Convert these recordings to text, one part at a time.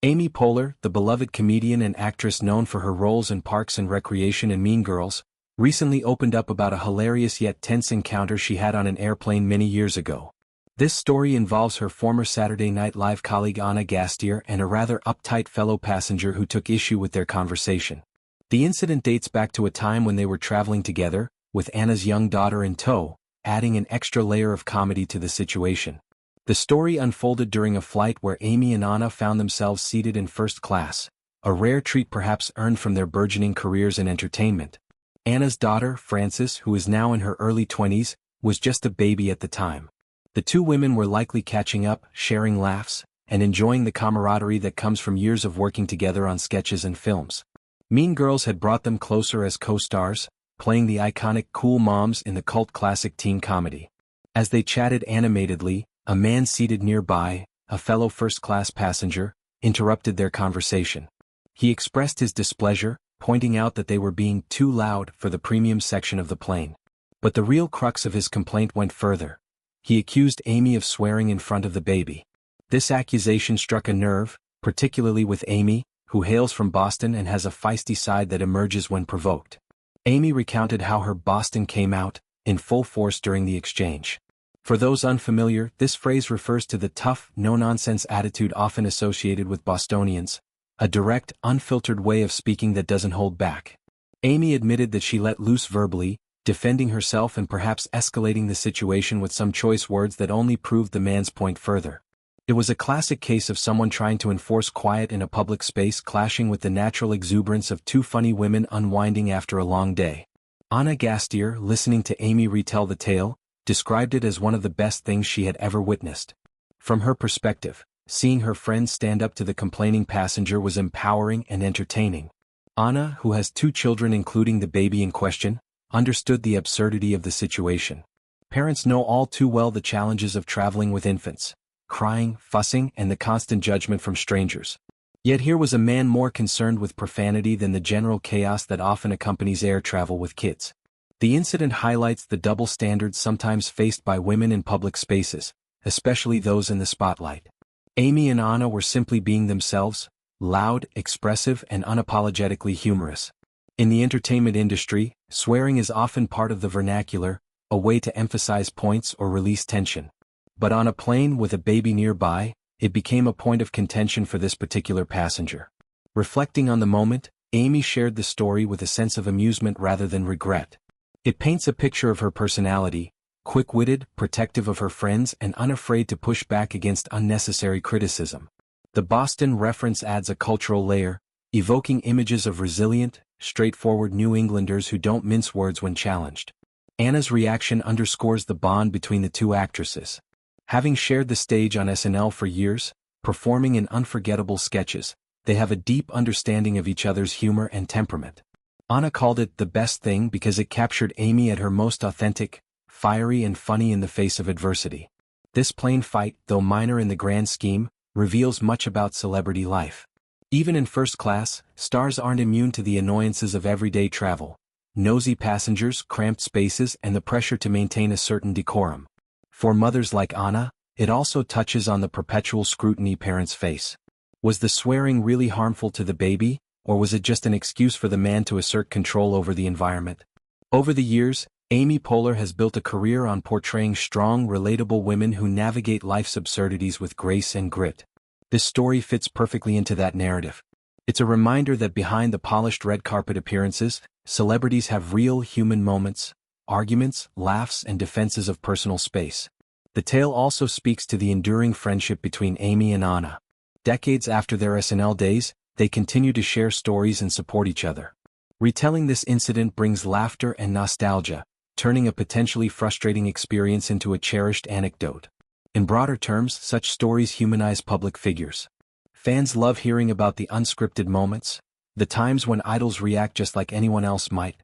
Amy Poehler, the beloved comedian and actress known for her roles in Parks and Recreation and Mean Girls, recently opened up about a hilarious yet tense encounter she had on an airplane many years ago. This story involves her former Saturday Night Live colleague Ana Gasteyer and a rather uptight fellow passenger who took issue with their conversation. The incident dates back to a time when they were traveling together, with Anna's young daughter in tow, adding an extra layer of comedy to the situation. The story unfolded during a flight where Amy and Ana found themselves seated in first class, a rare treat perhaps earned from their burgeoning careers in entertainment. Anna's daughter, Frances, who is now in her early 20s, was just a baby at the time. The two women were likely catching up, sharing laughs, and enjoying the camaraderie that comes from years of working together on sketches and films. Mean Girls had brought them closer as co-stars, playing the iconic cool moms in the cult classic teen comedy. As they chatted animatedly, a man seated nearby, a fellow first-class passenger, interrupted their conversation. He expressed his displeasure, pointing out that they were being too loud for the premium section of the plane. But the real crux of his complaint went further. He accused Amy of swearing in front of the baby. This accusation struck a nerve, particularly with Amy, who hails from Boston and has a feisty side that emerges when provoked. Amy recounted how her Boston came out, in full force during the exchange. For those unfamiliar, this phrase refers to the tough, no-nonsense attitude often associated with Bostonians, a direct, unfiltered way of speaking that doesn't hold back. Amy admitted that she let loose verbally, defending herself and perhaps escalating the situation with some choice words that only proved the man's point further. It was a classic case of someone trying to enforce quiet in a public space clashing with the natural exuberance of two funny women unwinding after a long day. Ana Gasteyer, listening to Amy retell the tale, described it as one of the best things she had ever witnessed. From her perspective, seeing her friend stand up to the complaining passenger was empowering and entertaining. Ana, who has two children including the baby in question, understood the absurdity of the situation. Parents know all too well the challenges of traveling with infants, crying, fussing, and the constant judgment from strangers. Yet here was a man more concerned with profanity than the general chaos that often accompanies air travel with kids. The incident highlights the double standards sometimes faced by women in public spaces, especially those in the spotlight. Amy and Ana were simply being themselves, loud, expressive, and unapologetically humorous. In the entertainment industry, swearing is often part of the vernacular, a way to emphasize points or release tension. But on a plane with a baby nearby, it became a point of contention for this particular passenger. Reflecting on the moment, Amy shared the story with a sense of amusement rather than regret. It paints a picture of her personality, quick-witted, protective of her friends, and unafraid to push back against unnecessary criticism. The Boston reference adds a cultural layer, evoking images of resilient, straightforward New Englanders who don't mince words when challenged. Anna's reaction underscores the bond between the two actresses. Having shared the stage on SNL for years, performing in unforgettable sketches, they have a deep understanding of each other's humor and temperament. Ana called it the best thing because it captured Amy at her most authentic, fiery and funny in the face of adversity. This plane fight, though minor in the grand scheme, reveals much about celebrity life. Even in first class, stars aren't immune to the annoyances of everyday travel: nosy passengers, cramped spaces, and the pressure to maintain a certain decorum. For mothers like Ana, it also touches on the perpetual scrutiny parents face. Was the swearing really harmful to the baby, or was it just an excuse for the man to assert control over the environment? Over the years, Amy Poehler has built a career on portraying strong, relatable women who navigate life's absurdities with grace and grit. This story fits perfectly into that narrative. It's a reminder that behind the polished red carpet appearances, celebrities have real human moments, arguments, laughs, and defenses of personal space. The tale also speaks to the enduring friendship between Amy and Ana. Decades after their SNL days, they continue to share stories and support each other. Retelling this incident brings laughter and nostalgia, turning a potentially frustrating experience into a cherished anecdote. In broader terms, such stories humanize public figures. Fans love hearing about the unscripted moments, the times when idols react just like anyone else might.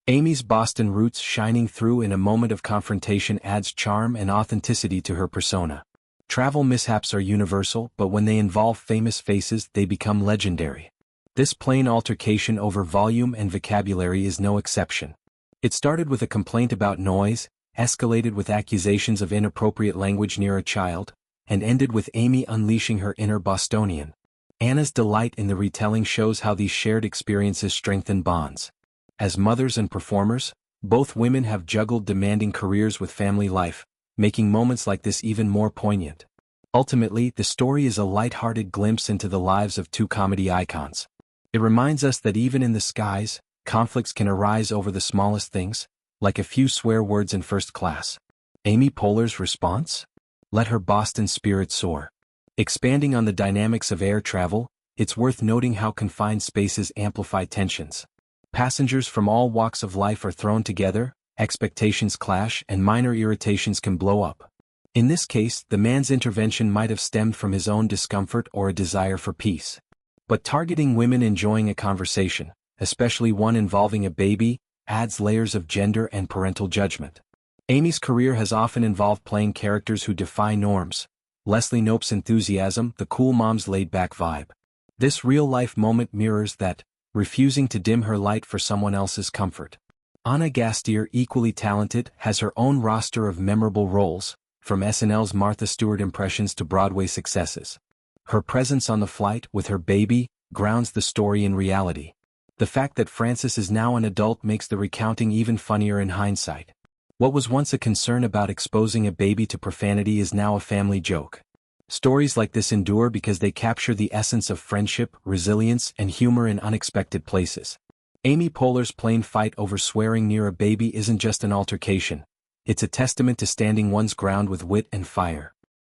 Amy's Boston roots shining through in a moment of confrontation adds charm and authenticity to her persona. Travel mishaps are universal, but when they involve famous faces, they become legendary. This plane altercation over volume and vocabulary is no exception. It started with a complaint about noise, escalated with accusations of inappropriate language near a child, and ended with Amy unleashing her inner Bostonian. Anna's delight in the retelling shows how these shared experiences strengthen bonds. As mothers and performers, both women have juggled demanding careers with family life, making moments like this even more poignant. Ultimately, the story is a light-hearted glimpse into the lives of two comedy icons. It reminds us that even in the skies, conflicts can arise over the smallest things, like a few swear words in first class. Amy Poehler's response? Let her Boston spirit soar. Expanding on the dynamics of air travel, it's worth noting how confined spaces amplify tensions. Passengers from all walks of life are thrown together, expectations clash, and minor irritations can blow up. In this case, the man's intervention might have stemmed from his own discomfort or a desire for peace. But targeting women enjoying a conversation, especially one involving a baby, adds layers of gender and parental judgment. Amy's career has often involved playing characters who defy norms. Leslie Knope's enthusiasm, the cool mom's laid-back vibe. This real-life moment mirrors that, refusing to dim her light for someone else's comfort. Ana Gasteyer, equally talented, has her own roster of memorable roles, from SNL's Martha Stewart impressions to Broadway successes. Her presence on the flight with her baby grounds the story in reality. The fact that Frances is now an adult makes the recounting even funnier in hindsight. What was once a concern about exposing a baby to profanity is now a family joke. Stories like this endure because they capture the essence of friendship, resilience, and humor in unexpected places. Amy Poehler's plain fight over swearing near a baby isn't just an altercation. It's a testament to standing one's ground with wit and fire.